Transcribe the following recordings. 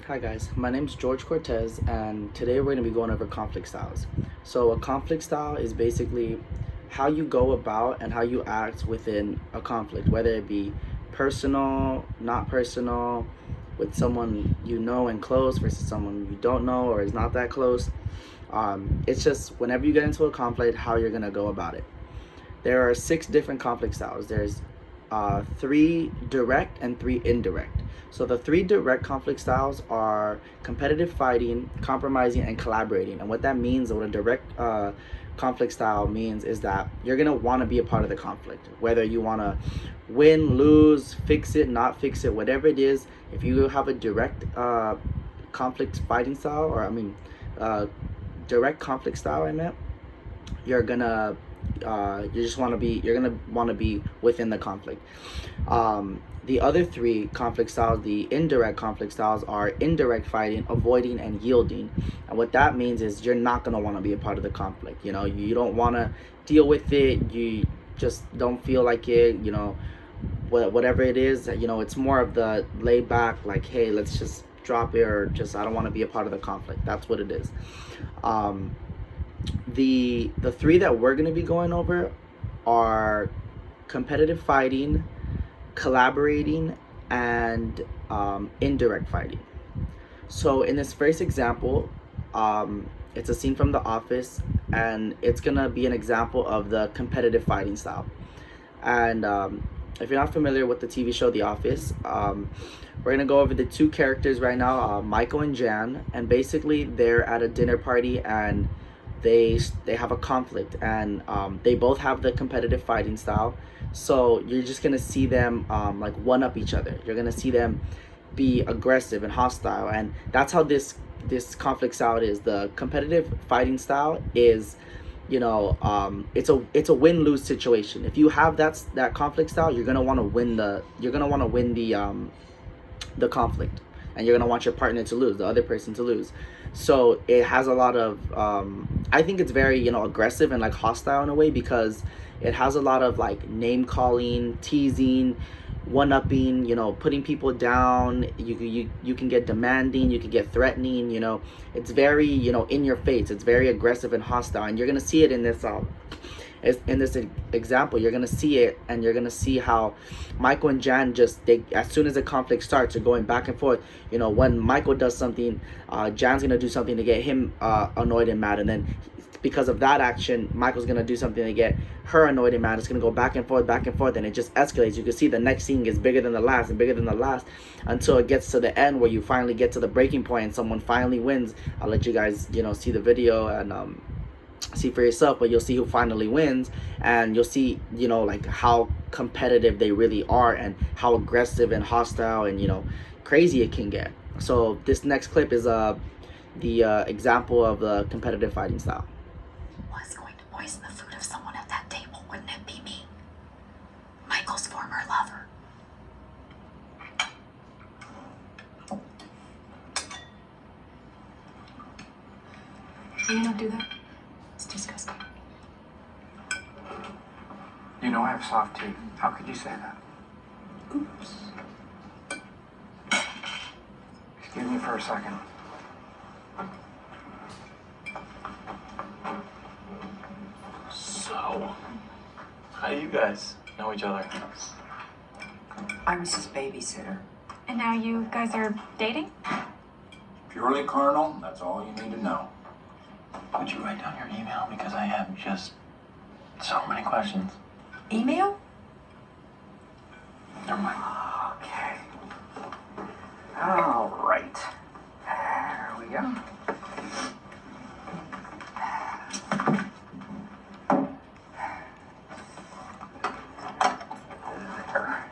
Hi guys, my name is Jorge Cortez and today we're going to be going over conflict styles. So a conflict style is basically how you go about and how you act within a conflict, whether it be personal, not personal, with someone you know and close versus someone you don't know or is not that close. It's just whenever you get into a conflict, how you're going to go about it. There are 6 different conflict styles. There's 3 direct and 3 indirect. So the 3 direct conflict styles are competitive fighting, compromising, and collaborating. And what that means, what a direct conflict style means, is that you're gonna want to be a part of the conflict, whether you want to win, lose, fix it, not fix it, whatever it is. If you have a direct conflict fighting style, or direct conflict style, you're gonna you're gonna want to be within the conflict. The other 3 conflict styles, the indirect conflict styles, are indirect fighting, avoiding, and yielding. And what that means is you're not gonna want to be a part of the conflict. You don't want to deal with it. You just don't feel like it. Whatever it is, it's more of the laid back, like, hey, let's just drop it, or just I don't want to be a part of the conflict. That's what it is. The 3 that we're going to be going over are competitive fighting, collaborating, and indirect fighting. So in this first example, it's a scene from The Office, and it's going to be an example of the competitive fighting style. And if you're not familiar with the TV show The Office, we're going to go over the 2 characters right now, Michael and Jan. And basically they're at a dinner party, and they have a conflict, and they both have the competitive fighting style. So you're just gonna see them like one up each other. You're gonna see them be aggressive and hostile, and that's how this conflict style is. The competitive fighting style is, it's a win-lose situation. If you have that conflict style, you're gonna want to win the conflict, and you're gonna want your partner to lose, the other person to lose. So it has a lot of I think it's very aggressive and like hostile in a way, because it has a lot of like name calling, teasing, one-upping, putting people down. You can get demanding, you can get threatening. It's very in your face. It's very aggressive and hostile, and you're gonna see it in this example. You're gonna see it, and you're gonna see how Michael and Jan as soon as the conflict starts, they're going back and forth. When Michael does something, Jan's gonna do something to get him annoyed and mad, and then because of that action, Michael's gonna do something to get her annoyed and mad. It's gonna go back and forth, and it just escalates. You can see the next scene gets bigger than the last and bigger than the last, until it gets to the end where you finally get to the breaking point and someone finally wins. I'll let you guys see the video and see for yourself, but you'll see who finally wins, and you'll see like how competitive they really are, and how aggressive and hostile and crazy it can get. So this next clip is the example of the competitive fighting style. Was going to poison the food of someone at that table, wouldn't it be me? Michael's former lover. Can you not do that? It's disgusting. I have soft teeth. How could you say that? Oops. Excuse me for a second. So, how do you guys know each other? I was his babysitter. And now you guys are dating? Purely carnal, that's all you need to know. Would you write down your email? Because I have just so many questions. Email? Never mind. Okay. All right. There we go. There.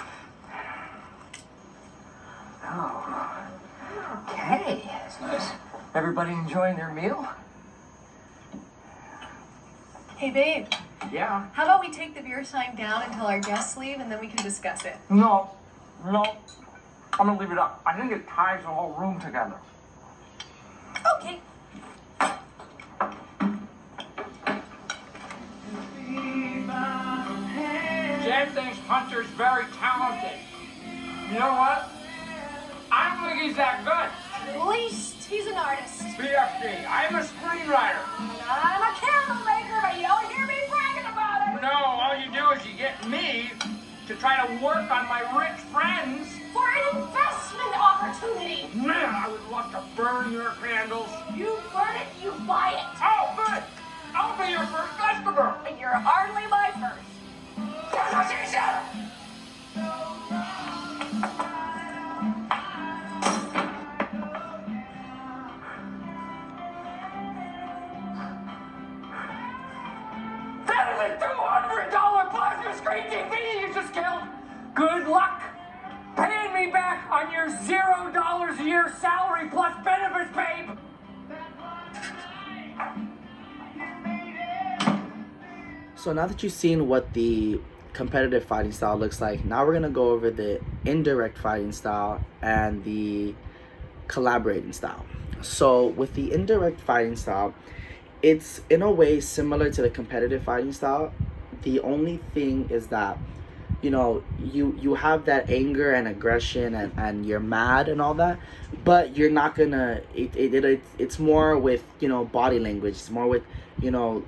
Oh. Okay. That's nice. Everybody enjoying their meal? Hey babe, Yeah. how about we take the beer sign down until our guests leave and then we can discuss it? No. I'm gonna leave it up. I think it ties the whole room together. Okay. Jen thinks Hunter's very talented. You know what? I don't think he's that good. try to work on my rich friends. For an investment opportunity. Man, I would love to burn your candles. You burn it, you buy it. Oh, good. I'll be your first customer. And you're hardly my first. Conversation! That is a $200 plasma screen TV you just killed. Good luck paying me back on your $0 a year salary plus benefits, babe. So now that you've seen what the competitive fighting style looks like, now we're gonna go over the indirect fighting style and the collaborating style. So with the indirect fighting style, it's in a way similar to the competitive fighting style. The only thing is that, you know, you have that anger and aggression and you're mad and all that, but you're not gonna, it's more with, you know, body language. It's more with, you know,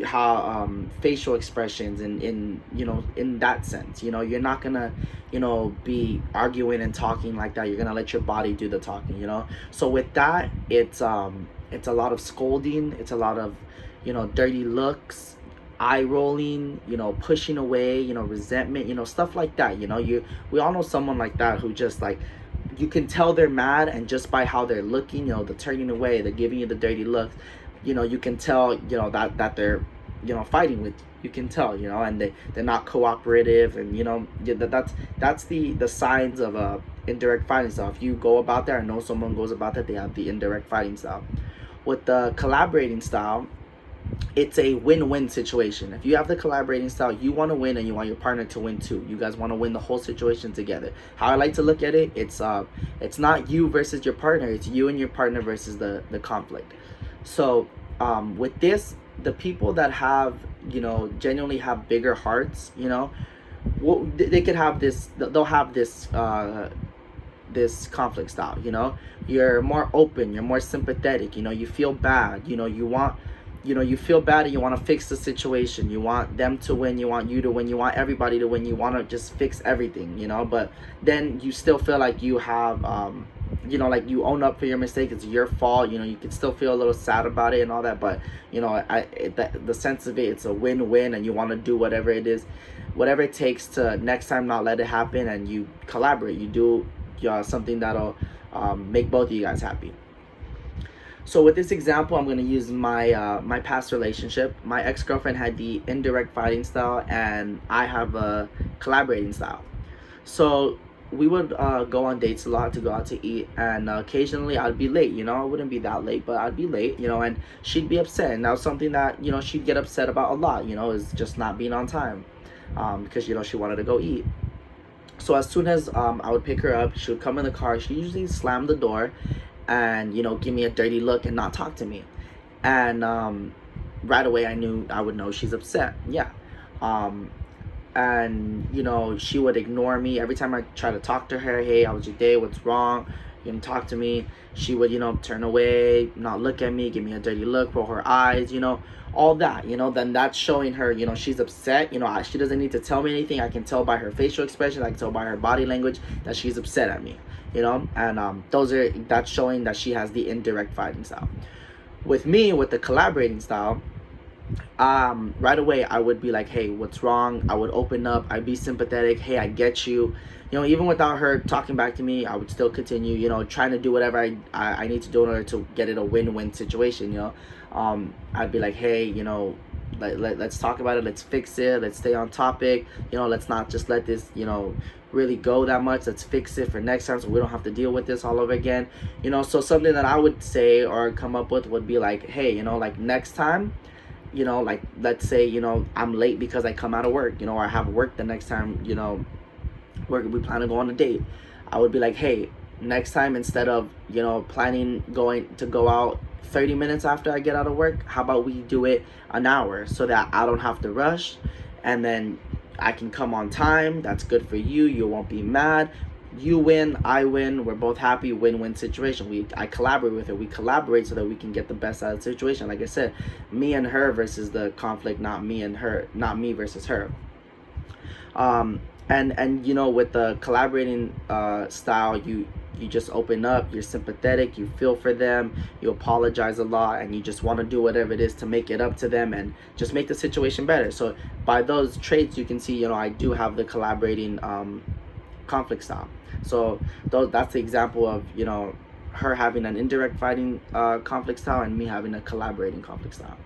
how facial expressions and in you know, in that sense, you know, you're not gonna, you know, be arguing and talking like that. You're gonna let your body do the talking, you know. So with that, it's a lot of scolding, it's a lot of, you know, dirty looks, eye rolling, you know, pushing away, you know, resentment, you know, stuff like that. You know, we all know someone like that who just, like, you can tell they're mad, and just by how they're looking, you know, they're turning away, they're giving you the dirty looks, you know, you can tell, you know, that they're, you know, fighting with you. You can tell, you know, and they're not cooperative, and, you know, that's the signs of a indirect fighting style. If you go about that, or know someone goes about that, they have the indirect fighting style. With the collaborating style, it's a win-win situation. If you have the collaborating style, you want to win and you want your partner to win too. You guys want to win the whole situation together. How I like to look at it, it's not you versus your partner, it's you and your partner versus the conflict. So with this, the people that have, you know, genuinely have bigger hearts, you know, they could have this, they'll have this this conflict style. You know, you're more open, you're more sympathetic, you know, you feel bad, you know, you feel bad and you want to fix the situation. You want them to win, you want you to win, you want everybody to win, you want to just fix everything, you know. But then you still feel like you have you know, like, you own up for your mistake, it's your fault, you know, you can still feel a little sad about it and all that, but, you know, the sense of it, it's a win-win, and you want to do whatever it is, whatever it takes to next time not let it happen, and you collaborate, you do something that'll make both of you guys happy. So with this example, I'm going to use my my past relationship. My ex-girlfriend had the indirect fighting style, and I have a collaborating style. So we would go on dates a lot, to go out to eat, and occasionally I'd be late, you know. I wouldn't be that late, but I'd be late, you know, and she'd be upset, and that was something that, you know, she'd get upset about a lot, you know, is just not being on time, because, you know, she wanted to go eat. So as soon as I would pick her up, she would come in the car, she usually slammed the door and, you know, give me a dirty look and not talk to me, and right away I would know she's upset. Yeah. And, you know, she would ignore me every time I try to talk to her. Hey, how was your day? What's wrong? You didn't talk to me. She would, you know, turn away, not look at me, give me a dirty look, roll her eyes, you know, all that, you know. Then that's showing her, you know, she's upset. You know, she doesn't need to tell me anything. I can tell by her facial expression, I can tell by her body language that she's upset at me, you know. And that's showing that she has the indirect fighting style. With me, with the collaborating style, right away I would be like, hey, what's wrong? I would open up, I'd be sympathetic. Hey, I get you. You know, even without her talking back to me, I would still continue, you know, trying to do whatever I need to do in order to get it a win-win situation, you know. I'd be like, hey, you know, let's talk about it, let's fix it, let's stay on topic, you know, let's not just let this, you know, really go that much. Let's fix it for next time so we don't have to deal with this all over again, you know. So something that I would say or come up with would be like, hey, you know, like, next time, you know, like, let's say, you know, I'm late because I come out of work, you know, or I have work the next time, you know, we plan to go on a date. I would be like, hey, next time, instead of, you know, planning to go out 30 minutes after I get out of work, how about we do it an hour so that I don't have to rush, and then I can come on time. That's good for you. You won't be mad. You win, I win, we're both happy, win-win situation. I collaborate with her. We collaborate so that we can get the best out of the situation. Like I said, me and her versus the conflict, not me and her, not me versus her. And you know, with the collaborating style, you just open up, you're sympathetic, you feel for them, you apologize a lot, and you just want to do whatever it is to make it up to them and just make the situation better. So by those traits, you can see, you know, I do have the collaborating conflict style. So that's the example of, you know, her having an indirect fighting conflict style and me having a collaborating conflict style.